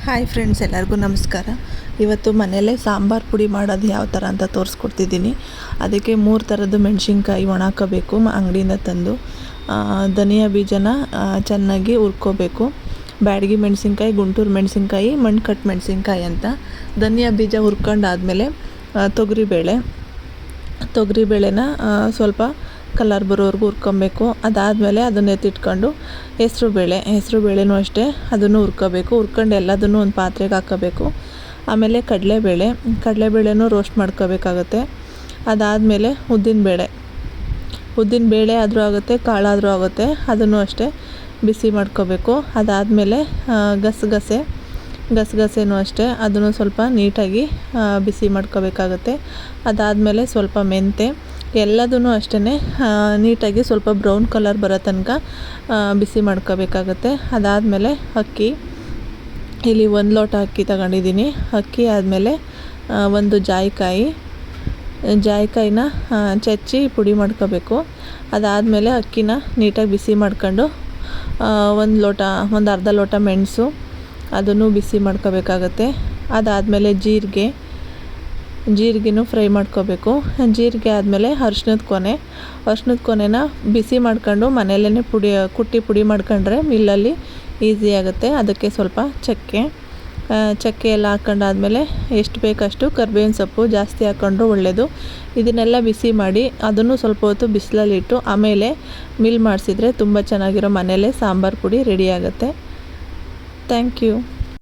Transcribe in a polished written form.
Hi friends, ಎಲ್ಲರಿಗೂ ನಮಸ್ಕಾರ. ಇವತ್ತು ಮನೆಯಲ್ಲೇ ಸಾಂಬಾರು ಪುಡಿ ಮಾಡೋದು ಯಾವ ಥರ ಅಂತ ತೋರಿಸ್ಕೊಡ್ತಿದ್ದೀನಿ. ಅದಕ್ಕೆ 3 ಥರದ್ದು ಮೆಣಸಿನ್ಕಾಯಿ ಒಣಾಕಬೇಕು, ಅಂಗಡಿಯಿಂದ ತಂದು. ಧನಿಯಾ ಬೀಜನ ಚೆನ್ನಾಗಿ ಹುರ್ಕೋಬೇಕು. ಬ್ಯಾಡಗಿ ಮೆಣಸಿನ್ಕಾಯಿ, ಗುಂಟೂರು ಮೆಣಸಿನ್ಕಾಯಿ, ಮಣ್ಕಟ್ಟು ಮೆಣಸಿನ್ಕಾಯಿ ಅಂತ. ಧನಿಯಾ ಬೀಜ ಹುರ್ಕೊಂಡಾದ್ಮೇಲೆ ತೊಗರಿಬೇಳೆನ ಸ್ವಲ್ಪ ಕಲರ್ ಬರೋವರೆಗೂ ಹುರ್ಕೊಬೇಕು. ಅದಾದಮೇಲೆ ಅದನ್ನು ಎತ್ತಿಟ್ಕೊಂಡು ಹೆಸರು ಬೇಳೆನೂ ಅಷ್ಟೇ, ಅದನ್ನು ಹುರ್ಕೋಬೇಕು. ಹುರ್ಕೊಂಡು ಎಲ್ಲದನ್ನು ಒಂದು ಪಾತ್ರೆಗೆ ಹಾಕೋಬೇಕು. ಆಮೇಲೆ ಕಡಲೆಬೇಳೆನೂ ರೋಸ್ಟ್ ಮಾಡ್ಕೋಬೇಕಾಗತ್ತೆ. ಅದಾದಮೇಲೆ ಉದ್ದಿನ ಬೇಳೆ ಆದರೂ ಆಗುತ್ತೆ, ಕಾಳಾದರೂ ಆಗುತ್ತೆ, ಅದನ್ನು ಅಷ್ಟೇ ಬಿಸಿ ಮಾಡ್ಕೋಬೇಕು. ಅದಾದಮೇಲೆ ಗಸಗಸೆನೂ ಅಷ್ಟೇ, ಅದನ್ನು ಸ್ವಲ್ಪ ನೀಟಾಗಿ ಬಿಸಿ ಮಾಡ್ಕೋಬೇಕಾಗತ್ತೆ. ಅದಾದಮೇಲೆ ಸ್ವಲ್ಪ ಮೆಂತೆ, ಎಲ್ಲದೂ ಅಷ್ಟೇ ನೀಟಾಗಿ ಸ್ವಲ್ಪ ಬ್ರೌನ್ ಕಲರ್ ಬರೋ ತನಕ ಬಿಸಿ ಮಾಡ್ಕೋಬೇಕಾಗತ್ತೆ. ಅದಾದಮೇಲೆ ಅಕ್ಕಿ, ಇಲ್ಲಿ 1 ಲೋಟ ಅಕ್ಕಿ ತಗೊಂಡಿದ್ದೀನಿ. ಅಕ್ಕಿ ಆದಮೇಲೆ ಒಂದು ಜಾಯಿಕಾಯಿನ ಚಚ್ಚಿ ಪುಡಿ ಮಾಡ್ಕೋಬೇಕು. ಅದಾದಮೇಲೆ ಅಕ್ಕಿನ ನೀಟಾಗಿ ಬಿಸಿ ಮಾಡ್ಕೊಂಡು ಒಂದು ಅರ್ಧ ಲೋಟ ಮೆಣಸು, ಅದನ್ನು ಬಿಸಿ ಮಾಡ್ಕೋಬೇಕಾಗತ್ತೆ. ಅದಾದಮೇಲೆ ಜೀರಿಗೆನೂ ಫ್ರೈ ಮಾಡ್ಕೋಬೇಕು. ಜೀರಿಗೆ ಆದಮೇಲೆ ಅರ್ಶಿನದ ಕೊನೆನ ಬಿಸಿ ಮಾಡ್ಕೊಂಡು ಮನೆಯಲ್ಲೇ ಕುಟ್ಟಿ ಪುಡಿ ಮಾಡ್ಕೊಂಡ್ರೆ ಮಿಲ್ಲಲ್ಲಿ ಈಸಿ ಆಗುತ್ತೆ. ಅದಕ್ಕೆ ಸ್ವಲ್ಪ ಚಕ್ಕೆ ಎಲ್ಲ ಹಾಕ್ಕೊಂಡಾದ್ಮೇಲೆ ಎಷ್ಟು ಬೇಕಷ್ಟು ಕರಿಬೇವಿನ ಸೊಪ್ಪು ಜಾಸ್ತಿ ಹಾಕ್ಕೊಂಡ್ರು ಒಳ್ಳೆಯದು. ಇದನ್ನೆಲ್ಲ ಬಿಸಿ ಮಾಡಿ ಅದನ್ನು ಸ್ವಲ್ಪ ಹೊತ್ತು ಬಿಸಿಲಲ್ಲಿಟ್ಟು ಆಮೇಲೆ ಮಿಲ್ ಮಾಡಿಸಿದ್ರೆ ತುಂಬ ಚೆನ್ನಾಗಿರೋ ಮನೆಯಲ್ಲೇ ಸಾಂಬಾರು ಪುಡಿ ರೆಡಿ ಆಗುತ್ತೆ. Thank you.